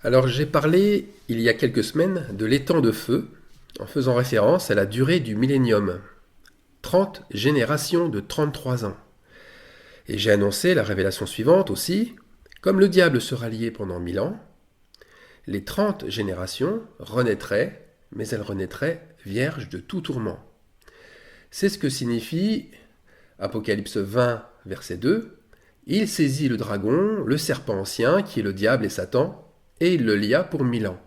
Alors j'ai parlé il y a quelques semaines de l'étang de feu, en faisant référence à la durée du millénium, 30 générations de 33 ans. Et j'ai annoncé la révélation suivante aussi, comme le diable sera lié pendant 1000 ans, les 30 générations renaîtraient, mais elles renaîtraient vierges de tout tourment. C'est ce que signifie Apocalypse 20, verset 2. Il saisit le dragon, le serpent ancien, qui est le diable et Satan, et il le lia pour 1000 ans.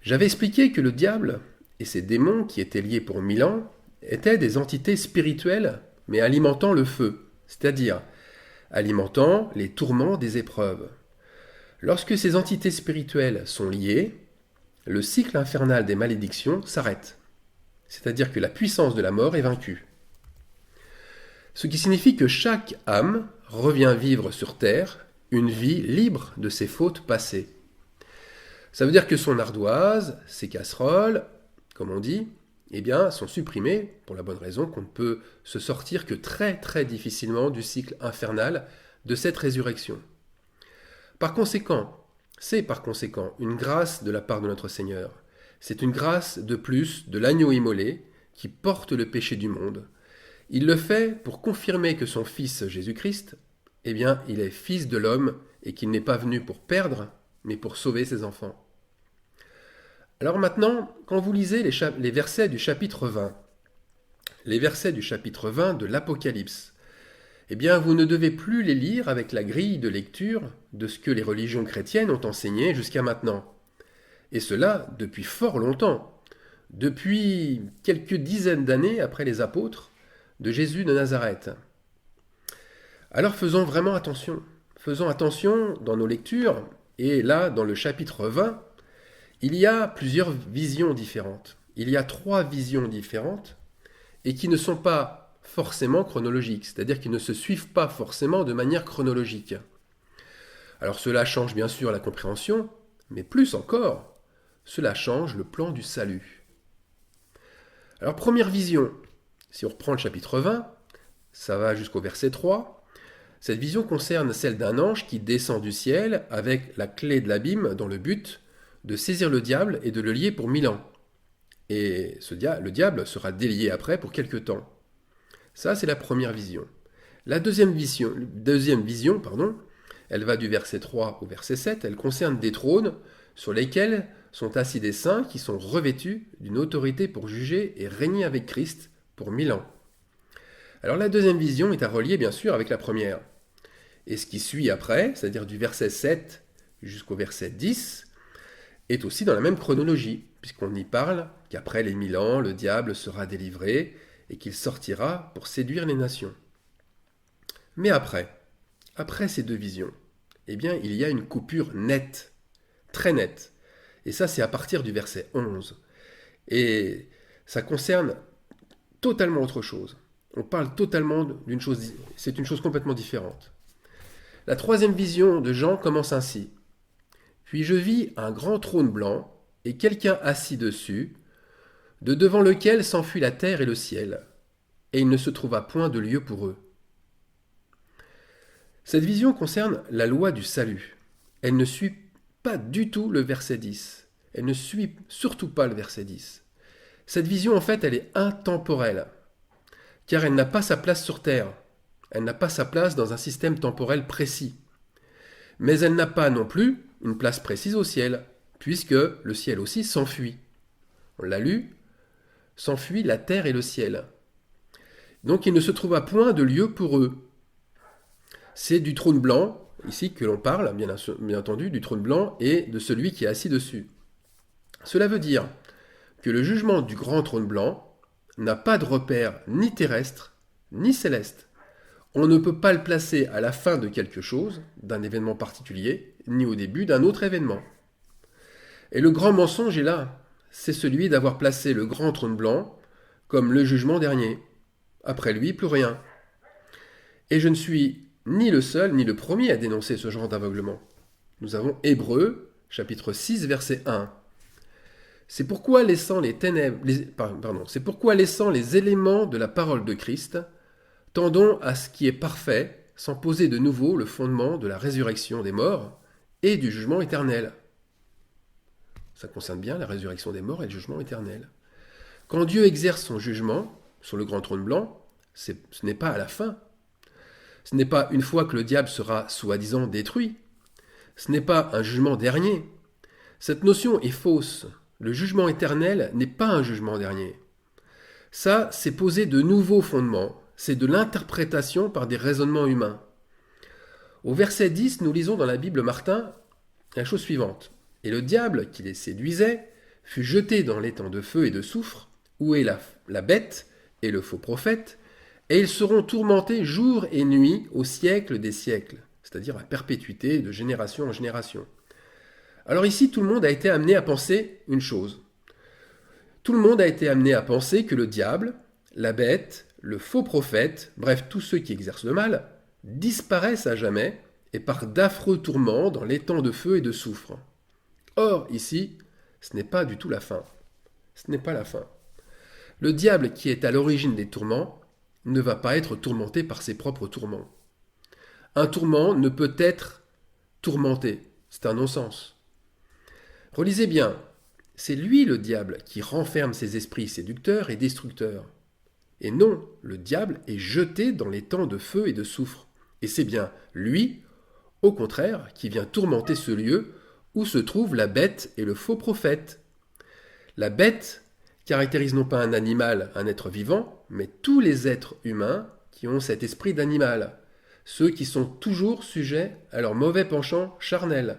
J'avais expliqué que le diable et ses démons qui étaient liés pour 1000 ans étaient des entités spirituelles, mais alimentant le feu, c'est-à-dire alimentant les tourments des épreuves. Lorsque ces entités spirituelles sont liées, le cycle infernal des malédictions s'arrête, c'est-à-dire que la puissance de la mort est vaincue. Ce qui signifie que chaque âme revient vivre sur terre une vie libre de ses fautes passées. Ça veut dire que son ardoise, ses casseroles, comme on dit, eh bien, sont supprimées pour la bonne raison qu'on ne peut se sortir que très très difficilement du cycle infernal de cette résurrection. C'est par conséquent une grâce de la part de notre Seigneur. C'est une grâce de plus de l'agneau immolé qui porte le péché du monde. Il le fait pour confirmer que son Fils Jésus-Christ, eh bien, il est Fils de l'homme et qu'il n'est pas venu pour perdre, mais pour sauver ses enfants. Alors maintenant, quand vous lisez les versets du chapitre 20, les versets du chapitre 20 de l'Apocalypse, eh bien, vous ne devez plus les lire avec la grille de lecture de ce que les religions chrétiennes ont enseigné jusqu'à maintenant. Et cela depuis fort longtemps, depuis quelques dizaines d'années après les apôtres de Jésus de Nazareth. Alors faisons vraiment attention. Faisons attention dans nos lectures, et là, dans le chapitre 20, il y a plusieurs visions différentes. Il y a 3 visions différentes, et qui ne sont pas forcément chronologiques, c'est-à-dire qu'ils ne se suivent pas forcément de manière chronologique. Alors cela change bien sûr la compréhension, mais plus encore, cela change le plan du salut. Alors première vision, si on reprend le chapitre 20, ça va jusqu'au verset 3, cette vision concerne celle d'un ange qui descend du ciel avec la clé de l'abîme dans le but de saisir le diable et de le lier pour 1000 ans. Et le diable sera délié après pour quelque temps. Ça, c'est la première vision. La deuxième vision, elle va du verset 3 au verset 7, elle concerne des trônes sur lesquels sont assis des saints qui sont revêtus d'une autorité pour juger et régner avec Christ pour 1000 ans. Alors la deuxième vision est à relier bien sûr avec la première. Et ce qui suit après, c'est-à-dire du verset 7 jusqu'au verset 10, est aussi dans la même chronologie, puisqu'on y parle qu'après les 1000 ans, le diable sera délivré et qu'il sortira pour séduire les nations. Mais après ces deux visions, eh bien, il y a une coupure nette, très nette. Et ça, c'est à partir du verset 11. Et ça concerne totalement autre chose. On parle totalement d'une chose, c'est une chose complètement différente. La troisième vision de Jean commence ainsi. Puis je vis un grand trône blanc et quelqu'un assis dessus, de devant lequel s'enfuit la terre et le ciel, et il ne se trouva point de lieu pour eux. Cette vision concerne la loi du salut. Elle ne suit pas du tout le verset 10. Elle ne suit surtout pas le verset 10. Cette vision, en fait, elle est intemporelle, car elle n'a pas sa place sur terre. Elle n'a pas sa place dans un système temporel précis. Mais elle n'a pas non plus une place précise au ciel, puisque le ciel aussi s'enfuit. On l'a lu, s'enfuit la terre et le ciel. Donc il ne se trouva point de lieu pour eux. C'est du trône blanc, ici que l'on parle, bien entendu, du trône blanc et de celui qui est assis dessus. Cela veut dire que le jugement du grand trône blanc n'a pas de repère ni terrestre, ni céleste. On ne peut pas le placer à la fin de quelque chose, d'un événement particulier, ni au début d'un autre événement. Et le grand mensonge est là, c'est celui d'avoir placé le grand trône blanc comme le jugement dernier. Après lui, plus rien. Et je ne suis ni le seul, ni le premier à dénoncer ce genre d'aveuglement. Nous avons Hébreux, chapitre 6, verset 1. C'est pourquoi laissant les éléments de la parole de Christ, tendons à ce qui est parfait, sans poser de nouveau le fondement de la résurrection des morts et du jugement éternel. Ça concerne bien la résurrection des morts et le jugement éternel. Quand Dieu exerce son jugement sur le grand trône blanc, ce n'est pas à la fin. Ce n'est pas une fois que le diable sera soi-disant détruit. Ce n'est pas un jugement dernier. Cette notion est fausse. Le jugement éternel n'est pas un jugement dernier. Ça, c'est poser de nouveaux fondements. C'est de l'interprétation par des raisonnements humains. Au verset 10, nous lisons dans la Bible Martin la chose suivante. « Et le diable qui les séduisait fut jeté dans l'étang de feu et de soufre, où est la bête et le faux prophète, et ils seront tourmentés jour et nuit au siècle des siècles. » C'est-à-dire à perpétuité, de génération en génération. Alors ici, tout le monde a été amené à penser une chose. Tout le monde a été amené à penser que le diable, la bête, le faux prophète, bref, tous ceux qui exercent le mal, disparaissent à jamais et par d'affreux tourments dans l'étang de feu et de soufre. Or, ici, ce n'est pas du tout la fin. Ce n'est pas la fin. Le diable qui est à l'origine des tourments ne va pas être tourmenté par ses propres tourments. Un tourment ne peut être tourmenté. C'est un non-sens. Relisez bien. C'est lui, le diable, qui renferme ses esprits séducteurs et destructeurs. Et non, le diable est jeté dans les temps de feu et de soufre. Et c'est bien lui, au contraire, qui vient tourmenter ce lieu où se trouvent la bête et le faux prophète. La bête caractérise non pas un animal, un être vivant, mais tous les êtres humains qui ont cet esprit d'animal. Ceux qui sont toujours sujets à leur mauvais penchant charnel,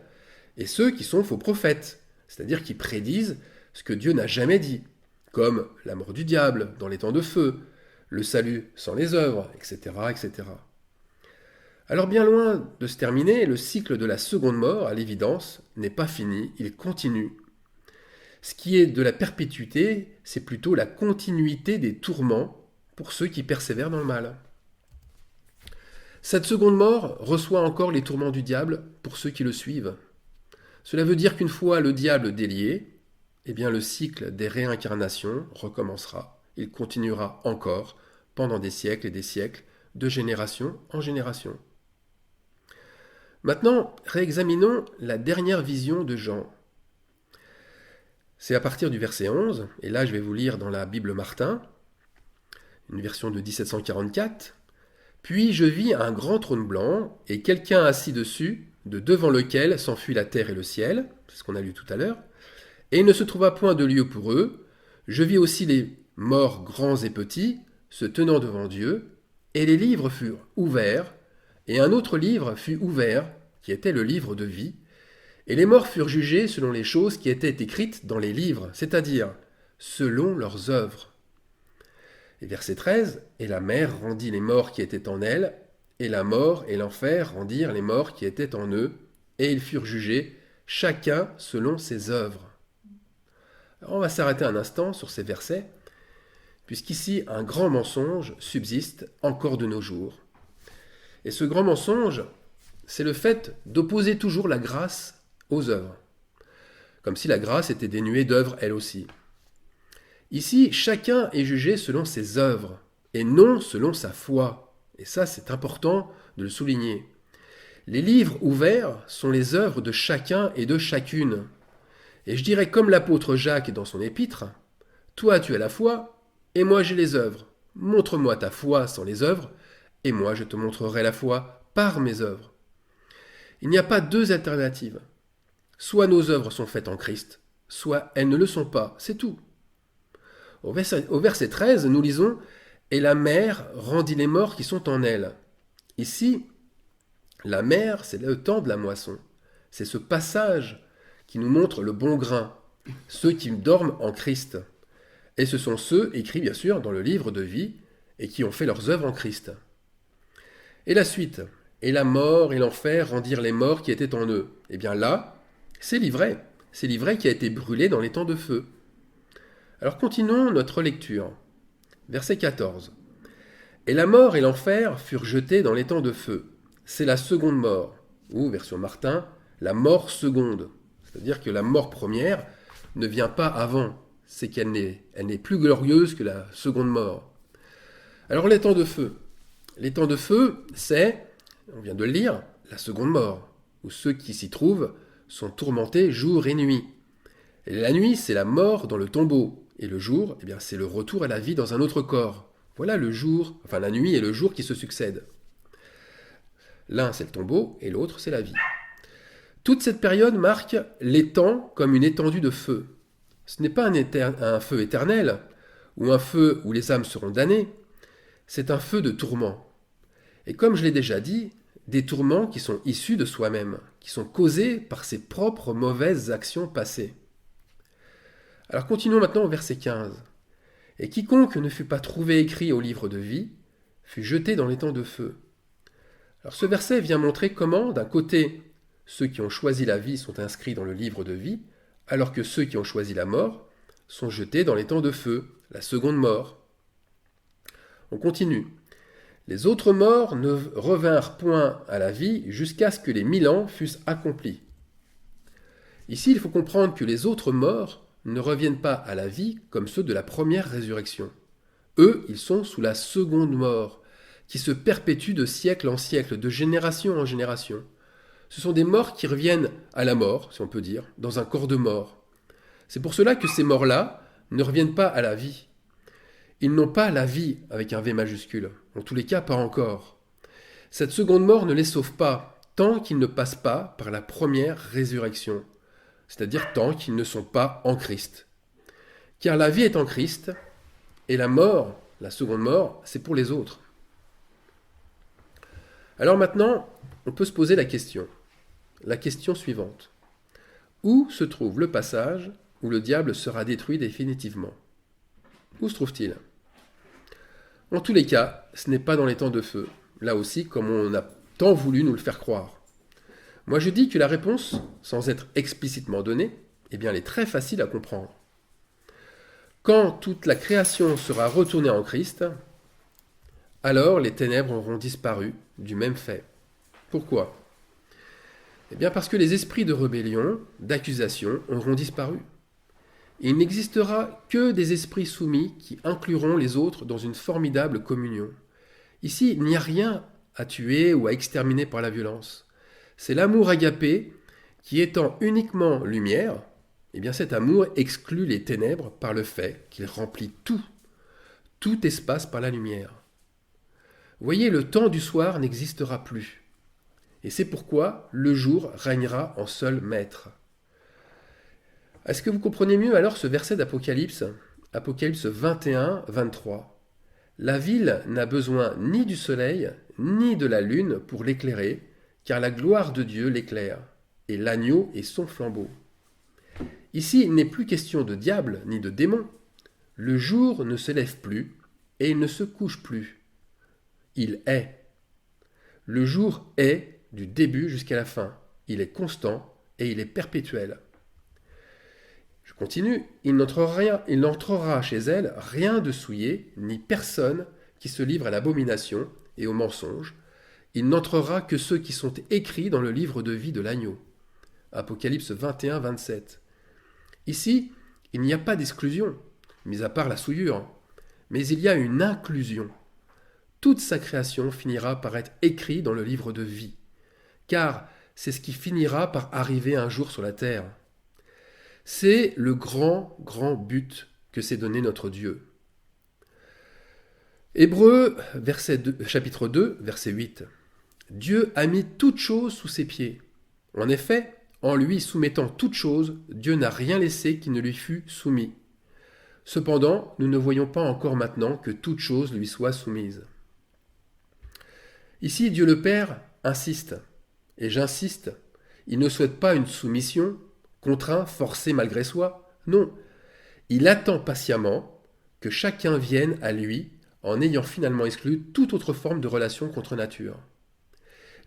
et ceux qui sont faux prophètes, c'est-à-dire qui prédisent ce que Dieu n'a jamais dit, comme la mort du diable dans les temps de feu, le salut sans les œuvres, etc., etc. Alors bien loin de se terminer, le cycle de la seconde mort, à l'évidence, n'est pas fini, il continue. Ce qui est de la perpétuité, c'est plutôt la continuité des tourments pour ceux qui persévèrent dans le mal. Cette seconde mort reçoit encore les tourments du diable pour ceux qui le suivent. Cela veut dire qu'une fois le diable délié, eh bien le cycle des réincarnations recommencera. Il continuera encore pendant des siècles et des siècles, de génération en génération. Maintenant, réexaminons la dernière vision de Jean. C'est à partir du verset 11, et là je vais vous lire dans la Bible Martin, une version de 1744. « Puis je vis un grand trône blanc, et quelqu'un assis dessus, de devant lequel s'enfuit la terre et le ciel, c'est ce qu'on a lu tout à l'heure, et il ne se trouva point de lieu pour eux. Je vis aussi les morts grands et petits, se tenant devant Dieu, et les livres furent ouverts, et un autre livre fut ouvert, qui était le livre de vie, et les morts furent jugés selon les choses qui étaient écrites dans les livres, c'est-à-dire selon leurs œuvres. » Et verset 13, « Et la mer rendit les morts qui étaient en elle, et la mort et l'enfer rendirent les morts qui étaient en eux, et ils furent jugés, chacun selon ses œuvres. » Alors on va s'arrêter un instant sur ces versets, puisqu'ici un grand mensonge subsiste encore de nos jours. Et ce grand mensonge, c'est le fait d'opposer toujours la grâce aux œuvres, comme si la grâce était dénuée d'œuvres elle aussi. Ici, chacun est jugé selon ses œuvres, et non selon sa foi. Et ça, c'est important de le souligner. Les livres ouverts sont les œuvres de chacun et de chacune. Et je dirais comme l'apôtre Jacques dans son épître, « Toi tu as la foi, et moi j'ai les œuvres. Montre-moi ta foi sans les œuvres, et moi je te montrerai la foi par mes œuvres. » Il n'y a pas deux alternatives. Soit nos œuvres sont faites en Christ, soit elles ne le sont pas, c'est tout. Au verset 13, nous lisons « Et la mer rendit les morts qui sont en elle. » Ici, la mer, c'est le temps de la moisson. C'est ce passage qui nous montre le bon grain, ceux qui dorment en Christ. Et ce sont ceux écrits bien sûr dans le livre de vie et qui ont fait leurs œuvres en Christ. Et la suite, « Et la mort et l'enfer rendirent les morts qui étaient en eux. » Eh bien là, c'est l'ivraie qui a été brûlé dans les temps de feu. Alors continuons notre lecture. Verset 14. « Et la mort et l'enfer furent jetés dans les temps de feu. C'est la seconde mort. » Ou, version Martin, la mort seconde. C'est-à-dire que la mort première ne vient pas avant. C'est qu'elle n'est plus glorieuse que la seconde mort. Alors les temps de feu. Les temps de feu, c'est, on vient de le lire, la seconde mort, où ceux qui s'y trouvent sont tourmentés jour et nuit. Et la nuit, c'est la mort dans le tombeau. Et le jour, c'est le retour à la vie dans un autre corps. Voilà le jour, enfin la nuit et le jour qui se succèdent. L'un, c'est le tombeau, et l'autre, c'est la vie. Toute cette période marque les temps comme une étendue de feu. Ce n'est pas un feu éternel, ou un feu où les âmes seront damnées, c'est un feu de tourment. Et comme je l'ai déjà dit, des tourments qui sont issus de soi-même, qui sont causés par ses propres mauvaises actions passées. Alors continuons maintenant au verset 15. Et quiconque ne fut pas trouvé écrit au livre de vie, fut jeté dans l'étang de feu. Alors ce verset vient montrer comment, d'un côté, ceux qui ont choisi la vie sont inscrits dans le livre de vie, alors que ceux qui ont choisi la mort sont jetés dans l'étang de feu, la seconde mort. On continue. Les autres morts ne revinrent point à la vie jusqu'à ce que les 1000 ans fussent accomplis. Ici, il faut comprendre que les autres morts ne reviennent pas à la vie comme ceux de la première résurrection. Eux, ils sont sous la seconde mort, qui se perpétue de siècle en siècle, de génération en génération. Ce sont des morts qui reviennent à la mort, si on peut dire, dans un corps de mort. C'est pour cela que ces morts-là ne reviennent pas à la vie. Ils n'ont pas la vie avec un V majuscule. En tous les cas, pas encore. Cette seconde mort ne les sauve pas tant qu'ils ne passent pas par la première résurrection, c'est-à-dire tant qu'ils ne sont pas en Christ. Car la vie est en Christ, et la mort, la seconde mort, c'est pour les autres. Alors maintenant, on peut se poser la question suivante. Où se trouve le passage où le diable sera détruit définitivement? Où se trouve-t-il? En tous les cas, ce n'est pas dans les temps de feu, là aussi comme on a tant voulu nous le faire croire. Moi je dis que la réponse, sans être explicitement donnée, elle est très facile à comprendre. Quand toute la création sera retournée en Christ, alors les ténèbres auront disparu du même fait. Pourquoi? Parce que les esprits de rébellion, d'accusation, auront disparu. Il n'existera que des esprits soumis qui incluront les autres dans une formidable communion. Ici, il n'y a rien à tuer ou à exterminer par la violence. C'est l'amour agapé qui, étant uniquement lumière, cet amour exclut les ténèbres par le fait qu'il remplit tout espace par la lumière. Voyez, le temps du soir n'existera plus. Et c'est pourquoi le jour régnera en seul maître. Est-ce que vous comprenez mieux alors ce verset d'Apocalypse, Apocalypse 21, 23? La ville n'a besoin ni du soleil, ni de la lune pour l'éclairer, car la gloire de Dieu l'éclaire, et l'agneau est son flambeau. Ici, il n'est plus question de diable ni de démon. Le jour ne se lève plus, et il ne se couche plus. Il est. Le jour est du début jusqu'à la fin. Il est constant et il est perpétuel. Je continue, il n'entrera chez elle rien de souillé, ni personne qui se livre à l'abomination et au mensonge. Il n'entrera que ceux qui sont écrits dans le livre de vie de l'agneau. Apocalypse 21, 27. Ici, il n'y a pas d'exclusion, mis à part la souillure, mais il y a une inclusion. Toute sa création finira par être écrite dans le livre de vie, car c'est ce qui finira par arriver un jour sur la terre. C'est le grand but que s'est donné notre Dieu. Hébreux, chapitre 2, verset 8. Dieu a mis toutes choses sous ses pieds. En effet, en lui soumettant toutes choses, Dieu n'a rien laissé qui ne lui fût soumis. Cependant, nous ne voyons pas encore maintenant que toutes choses lui soient soumises. Ici, Dieu le Père insiste, et j'insiste, il ne souhaite pas une soumission, contraint, forcé malgré soi, non. Il attend patiemment que chacun vienne à lui en ayant finalement exclu toute autre forme de relation contre nature.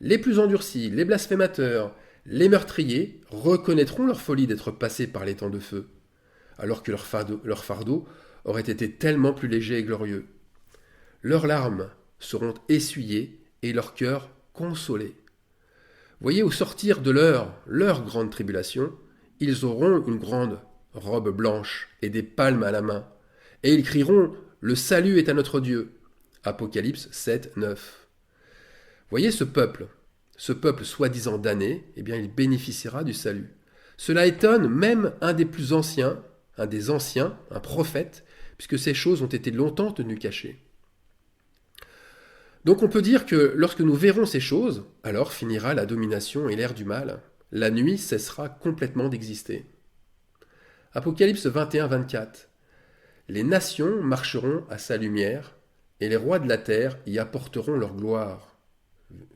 Les plus endurcis, les blasphémateurs, les meurtriers reconnaîtront leur folie d'être passés par les temps de feu, alors que leur fardeau aurait été tellement plus léger et glorieux. Leurs larmes seront essuyées et leur cœur consolé. Voyez, au sortir de leur grande tribulation, ils auront une grande robe blanche et des palmes à la main, et ils crieront « Le salut est à notre Dieu » Apocalypse 7, 9. Voyez ce peuple soi-disant damné, il bénéficiera du salut. Cela étonne même un des plus anciens, un des anciens, un prophète, puisque ces choses ont été longtemps tenues cachées. Donc on peut dire que lorsque nous verrons ces choses, alors finira la domination et l'ère du mal. La nuit cessera complètement d'exister. Apocalypse 21-24. Les nations marcheront à sa lumière, et les rois de la terre y apporteront leur gloire.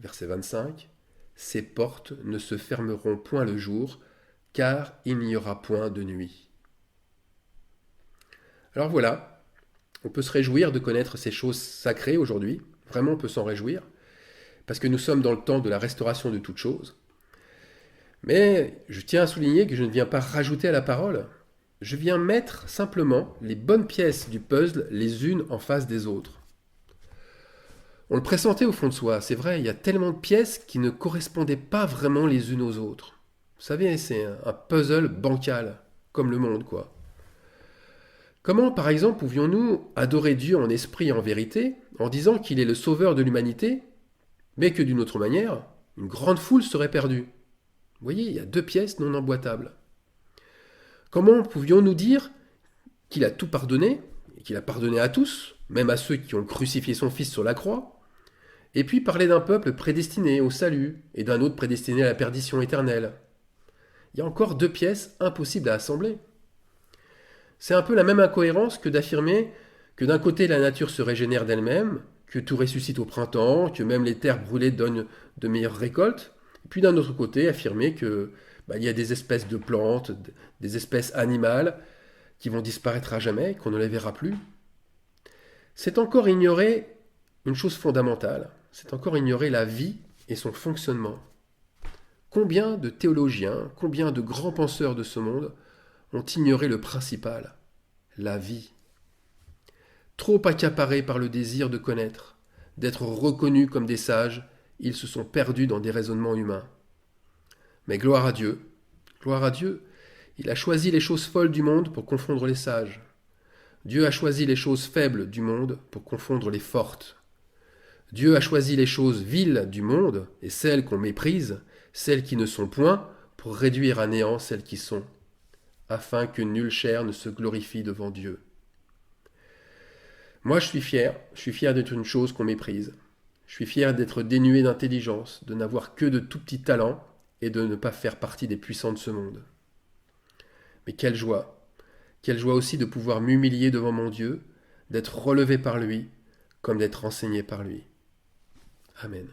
Verset 25. Ces portes ne se fermeront point le jour, car il n'y aura point de nuit. Alors voilà, on peut se réjouir de connaître ces choses sacrées aujourd'hui. Vraiment, on peut s'en réjouir, parce que nous sommes dans le temps de la restauration de toutes choses. Mais je tiens à souligner que je ne viens pas rajouter à la parole. Je viens mettre simplement les bonnes pièces du puzzle les unes en face des autres. On le pressentait au fond de soi, c'est vrai, il y a tellement de pièces qui ne correspondaient pas vraiment les unes aux autres. Vous savez, c'est un puzzle bancal, comme le monde, quoi. Comment, par exemple, pouvions-nous adorer Dieu en esprit et en vérité, en disant qu'il est le sauveur de l'humanité, mais que d'une autre manière, une grande foule serait perdue? Vous voyez, il y a deux pièces non emboîtables. Comment pouvions-nous dire qu'il a tout pardonné, et qu'il a pardonné à tous, même à ceux qui ont crucifié son Fils sur la croix, et puis parler d'un peuple prédestiné au salut, et d'un autre prédestiné à la perdition éternelle? Il y a encore deux pièces impossibles à assembler. C'est un peu la même incohérence que d'affirmer que d'un côté la nature se régénère d'elle-même, que tout ressuscite au printemps, que même les terres brûlées donnent de meilleures récoltes, et puis d'un autre côté affirmer que il y a des espèces de plantes, des espèces animales qui vont disparaître à jamais, qu'on ne les verra plus. C'est encore ignorer une chose fondamentale, c'est encore ignorer la vie et son fonctionnement. Combien de théologiens, combien de grands penseurs de ce monde ont ignoré le principal, la vie. Trop accaparés par le désir de connaître, d'être reconnus comme des sages, ils se sont perdus dans des raisonnements humains. Mais gloire à Dieu, il a choisi les choses folles du monde pour confondre les sages. Dieu a choisi les choses faibles du monde pour confondre les fortes. Dieu a choisi les choses viles du monde et celles qu'on méprise, celles qui ne sont point, pour réduire à néant celles qui sont, afin que nulle chair ne se glorifie devant Dieu. Moi, je suis fier d'être une chose qu'on méprise. Je suis fier d'être dénué d'intelligence, de n'avoir que de tout petits talents et de ne pas faire partie des puissants de ce monde. Mais quelle joie aussi de pouvoir m'humilier devant mon Dieu, d'être relevé par lui, comme d'être enseigné par lui. Amen.